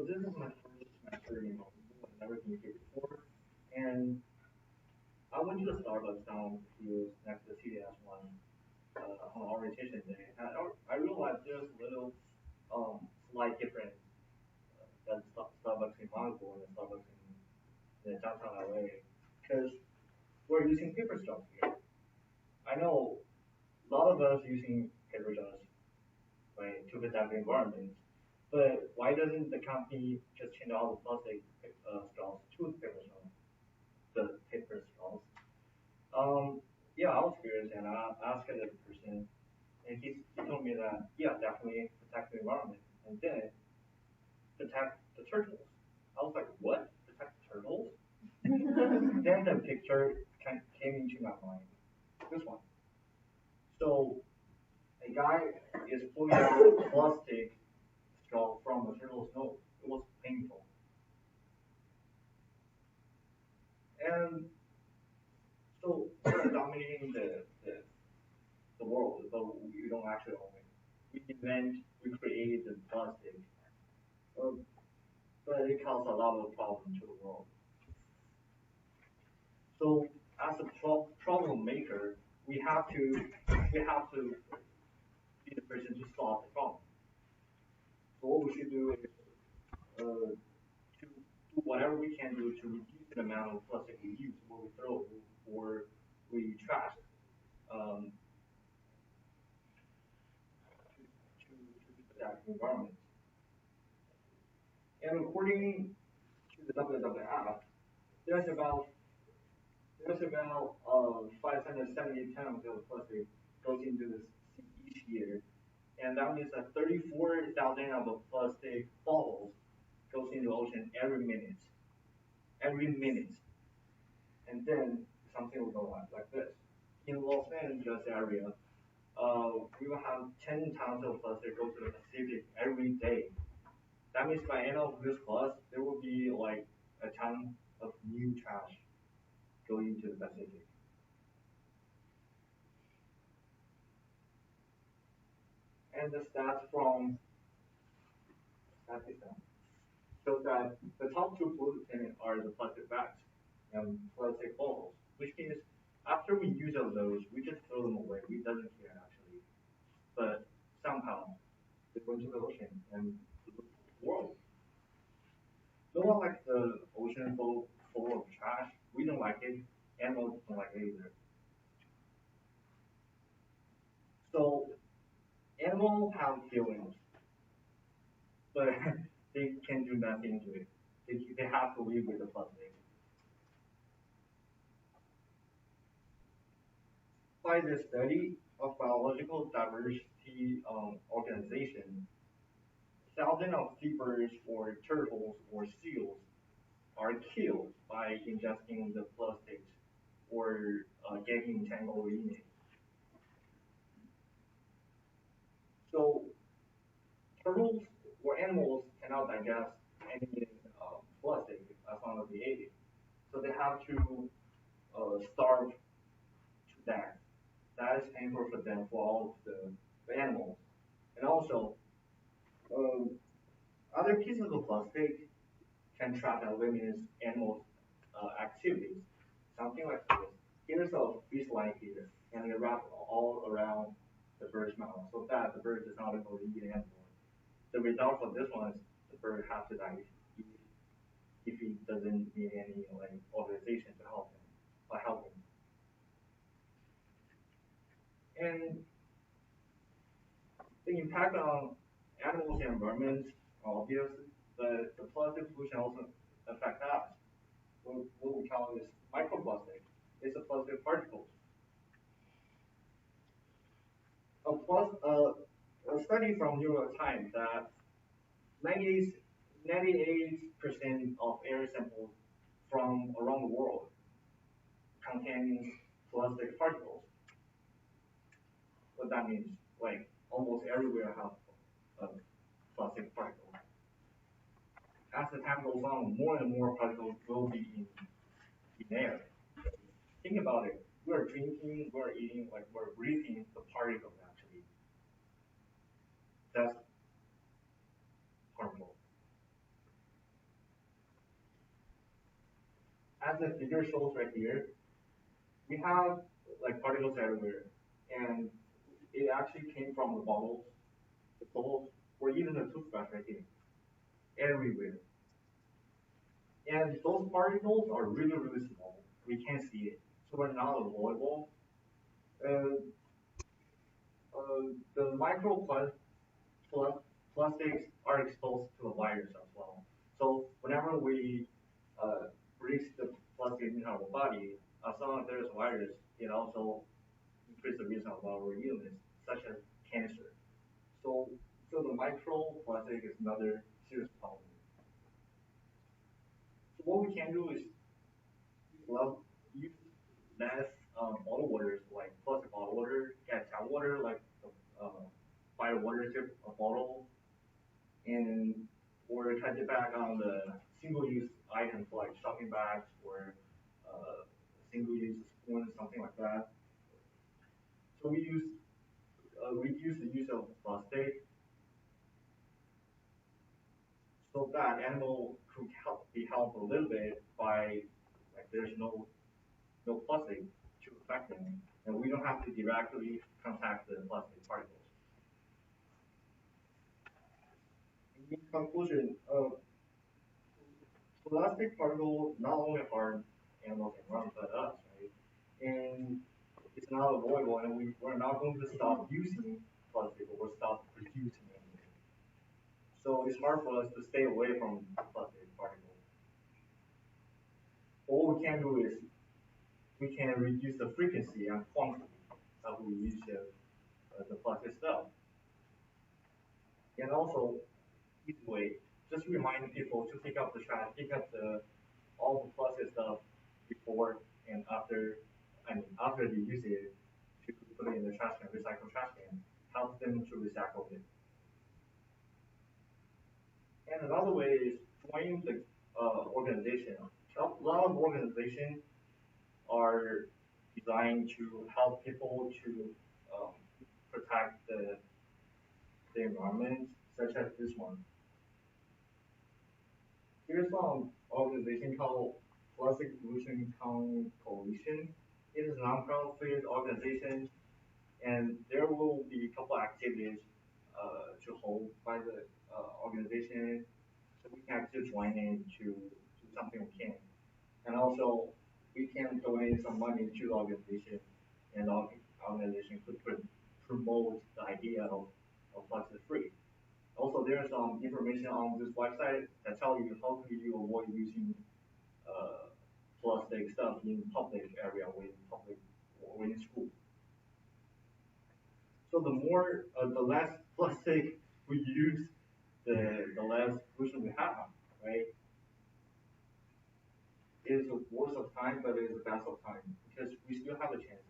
this is my first semester, I've never been here before, and I went to the Starbucks down here next to the CDS one on orientation day. And I realized there's little slight difference than Starbucks in Monaco and the Starbucks in the downtown LA, because we're using paper straws here. I know a lot of us using paper straws, right, to protect the environment. But why doesn't the company just change all the plastic straws to paper straws, the paper straws? Yeah, I was curious and I asked the person, and he told me that yeah, definitely protect the environment, and then protect the turtles. I was like, what? Protect the turtles? Then the picture came into my mind. This one. So a guy is pulling out a plastic straw from a turtle's nose. It was painful. And so we're dominating the world, but we don't actually own it. We create the plastic, uh, but it causes a lot of problems to the world. So as a problem maker, we have to we have to be the person to solve the problem. So what we should do is to do whatever we can do to reduce the amount of plastic we use, or we throw, or we trash, um, to protect the environment. And according to the WWF, there's about there's about 570 tons of plastic goes into the sea each year, and that means that 34,000 of the plastic bottles goes into the ocean every minute, and then something will go on like this. In Los Angeles area, we will have 10 tons of plastic go to the Pacific every day. That means by end of this class, there will be like a ton of new trash going into the Pacific. And the stats from Pakistan show that the top two pollutants are the plastic bags and plastic bottles, which means after we use all those, we just throw them away. We doesn't care actually, but somehow they go into the ocean and the world. No one likes the ocean full of trash. We don't like it. Animals don't like it either. So animals have feelings, but they can do nothing to it. They have to live with the plastic. By the study of biological diversity organization, thousands of seabirds or turtles or seals are killed by ingesting the plastics or getting entangled in it. So turtles or animals cannot digest any plastic as long as they ate it. So they have to starve to death. That is painful for them, for all of the animals. And also, um, other pieces of plastic can trap and limit animals' activities. Something like this. Here's a fish line here, and it wraps all around the bird's mouth so that the bird is not able to eat it anymore. The result of this one is the bird has to die if he doesn't need any like organization to help him or help him. And the impact on animals and environment are obvious, but the plastic pollution also affect us. What we call is microplastic. It's a plastic particles. A study from New York Times that 90, 98% of air samples from around the world contain plastic particles. What that means, like almost everywhere have plastic particles. As the time goes on, more and more particles will be in air. Think about it. We're drinking, we're eating, like we're breathing the particles actually. That's harmful. as the figure shows right here, we have like particles everywhere, and it actually came from the bottles, or even the toothbrush right here, everywhere. And those particles are really, really small. We can't see it, so we're not avoidable. Uh, the pl- plastics are exposed to the virus as well. So whenever we breathe the plastic in our body, as long as there's a virus, it also increases the risk of our illness, such as cancer. So, so the microplastic is another serious problem. So what we can do is love use less bottled waters like plastic bottled water, get tap water like fire water tip a bottle, and or try to back on the single-use items like shopping bags or single-use spoons, something like that. So we reduce the use of plastic so that animal could be helped a little bit by like there's no plastic to affect them, and we don't have to directly contact the plastic particles. In conclusion, plastic particles not only harm animals and environment but us, right? And it's not avoidable, and we're not going to stop using plastic or stop producing it. So it's hard for us to stay away from plastic particles. What we can do is we can reduce the frequency and quantity that we use the plastic stuff. And also, easy way, just remind people to pick up the trash, pick up all the plastic stuff before and after, I mean, after they use it to put it in the trash can, recycle trash can, help them to recycle it. And another way is join the organization. A lot of organizations are designed to help people to um, protect the environment, such as this one. Here's some organization called Plastic Pollution Coalition. It is a non-profit organization, and there will be a couple activities to hold by the organization, so we can actually join in to do something we can. And also, we can donate some money to the organization, and the organization could promote the idea of plastic free. Also, there's some information on this website that tell you how can you avoid using uh, plastic stuff in public area or in public or in school. So the less plastic we use, the less pollution we have, right? It is a waste of time, but it is the best of time because we still have a chance